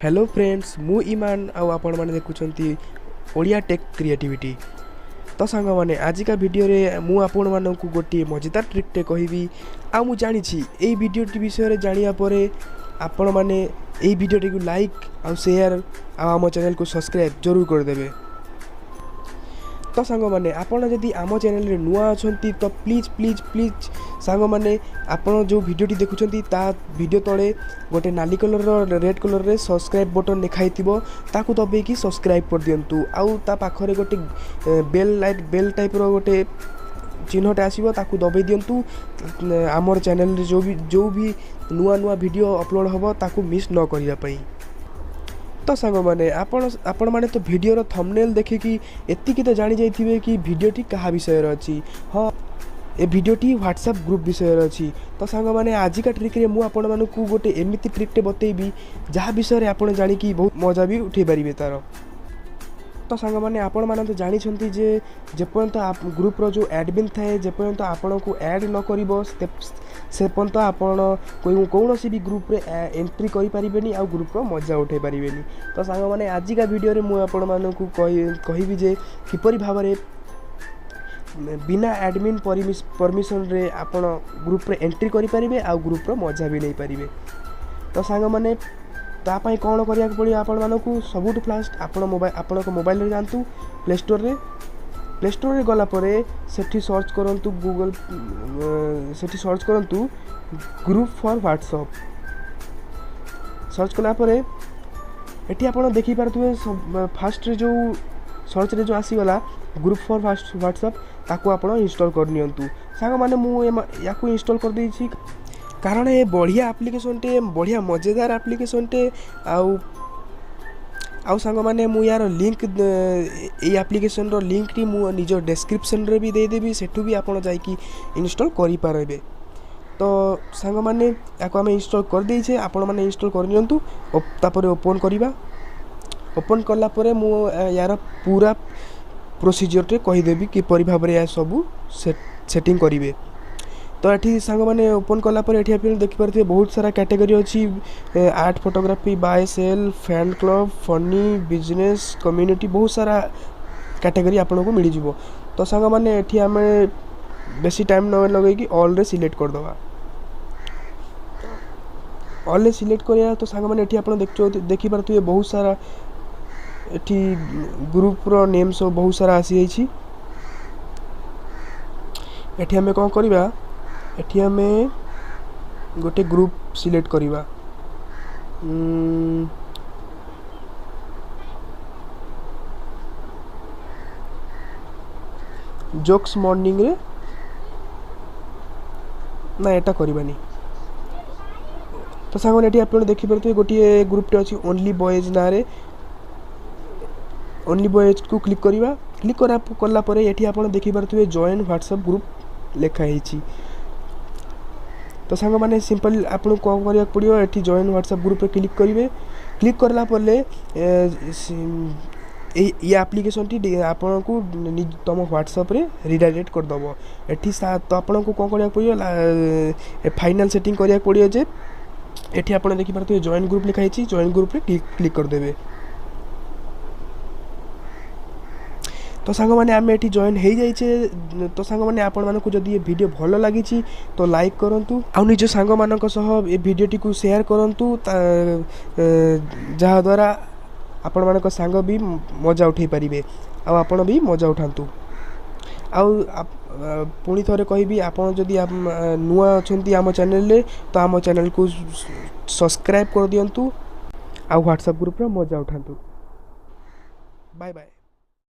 Hello friends मु ईमान आउ आपण माने देखुछंती ओडिया टेक क्रिएटिविटी। तो सांग माने आज का वीडियो रे मु आपण मानकु गोटी मजेदार ट्रिक टे कहिबी। आ मु जानि छी एई वीडियो टी विषय रे जानिया परे आपण माने एई वीडियो टी को लाइक आ शेयर आ हम चैनल को सब्सक्राइब जरूर कर देबे। तो सांग माने आपण जदी आम चैनल रे नुआ अछंती तो प्लीज प्लीज प्लीज सांग माने आपण जो वीडियो टी देखुछंती ता वीडियो तळे गोटे नाली कलर रो रेड कलर रे सब्सक्राइब बटन देखाई थिबो ताकू दबे की सब्सक्राइब कर दियंतु। आउ ता पाखरे गोटे बेल टाइप रो गोटे चिन्हटे आसीबो ताकू दबे दियंतु। आमर चैनल रे जो भी नुआ नुआ वीडियो अपलोड होबो ताकू मिस न करिया पई। तो सांग माने आपण माने तो वीडियो रो थंबनेल देखिकी एतिकी तो जानि जाइथिबे कि वीडियो टी कहा विषय रो अछि। हां ए वीडियो टी व्हाट्सएप ग्रुप विषय रो अछि। तो सांग माने आज का ट्रिक रे मु आपण मानकु गोटे एमिति ट्रिक टे बतेबी जहा विषय रे आपण जानि कि बहुत मजा भी उठे परिबे तारो। तो सांग माने आपण माने तो जानि छंती जे जेपर्यंत आप ग्रुप रो जो एडमिन थाए जेपर्यंत आपण को ऐड न करिवो से पर्यंत आपण कौनसी भी ग्रुप रे एंट्री करि परिबेनी आ ग्रुप रो मजा उठे परिबेनी। तो सांग माने आज का वीडियो रे मु आपण मानकु कहिबी जे किपरि भाबरे बिना एडमिन परमिशन रे आपण ग्रुप रे एंट्री करि परिबे आ ग्रुप रो मजा भी नै परिबे। तो सांग माने ता पई कोन करिया पड़ी आपण मानकु सबुठ फास्ट आपण को मोबाइल रे जानतु प्ले स्टोर रे गला परे सेठी सर्च करंतु गूगल सेठी सर्च करंतु ग्रुप फॉर व्हाट्सएप सर्च कला परे एठी आपण देखि पारथुए फास्ट रे जो सर्च रे जो आसी गला ग्रुप फॉर व्हाट्सएप ताकू आपण इंस्टॉल कर नियंतु। सांग माने मु याकू इंस्टॉल कर देछि कारण ये बढ़िया एप्लिकेशन टे बढ़िया मजेदार एप्लिकेशन टे आउ सांग माने मु यार लिंक ए एप्लिकेशन रो लिंक टी मु निजो डिस्क्रिप्शन रे भी दे देबी सेठू भी आपण जाई कि इंस्टॉल करि पारबे। तो सांग माने याको हम इंस्टॉल कर देइ छे आपण माने इंस्टॉल कर नियंतु तापरे ओपन करिबा। ओपन करला परे मु यार पूरा प्रोसीजर टे कहि देबी कि परि भाबरे या सब सेटिंग करिवे। तो एठी सांग माने ओपन कला पर एठी आपण देखि परथे बहुत सारा कैटेगरी अछि art photography buy sell fan club funny business community बहुत सारा कैटेगरी आपन को मिली जिवो। तो सांग माने एठी हमें बेसी टाइम न लगे कि ऑल रे सिलेक्ट कर दवा। ऑल रे सिलेक्ट करिया तो सांग माने एठी आपण देखि परथे बहुत सारा एठी ग्रुप रो नेम सब बहुत सारा आसी जाइछि। एठी हमें कोन करिबा एठी हमें गोटे ग्रुप सिलेक्ट करिबा। जोक्स मॉर्निंग रे ना एटा करिबानी। तो सांग एठी आपण देखि परथे गोटे ग्रुप टे अछि ओनली बॉयज ना रे ओनली बॉयज को क्लिक करिबा। क्लिक करला परे एठी आपण देखि परथे जॉइन व्हाट्सएप ग्रुप लेखा हिची। तो सांग माने सिंपल आपन को करिया पड़ियो एठी जॉइन व्हाट्सएप ग्रुप पे क्लिक करिवे। क्लिक करला पले ए एप्लिकेशन टी आपन को तम व्हाट्सएप रे रिडायरेक्ट कर दबो। एठी तो आपन को करिया पड़ियो फाइनल सेटिंग करिया पड़ियो जे एठी आपन देखि परथे जॉइन ग्रुप लिखा हिची जॉइन ग्रुप रे क्लिक कर देबे। तो सांग माने आमे एठी जॉइन हे जाई छे। तो सांग माने आपण मानकु जदी ये वीडियो भलो लागि छि तो लाइक करंतु आ निज सांग मानक सह ए वीडियो टी को शेयर करंतु जहा द्वारा आपण मानक सांग भी मजा उठै परिबे आ आपण भी मजा उठांतु। आ पुणी थरे कहबी आपण जदी नुआ अछंती आम चैनल रे तो आम चैनल को सब्सक्राइब कर दियंतु आ व्हाट्सएप ग्रुप रे मजा उठांतु। Bye bye.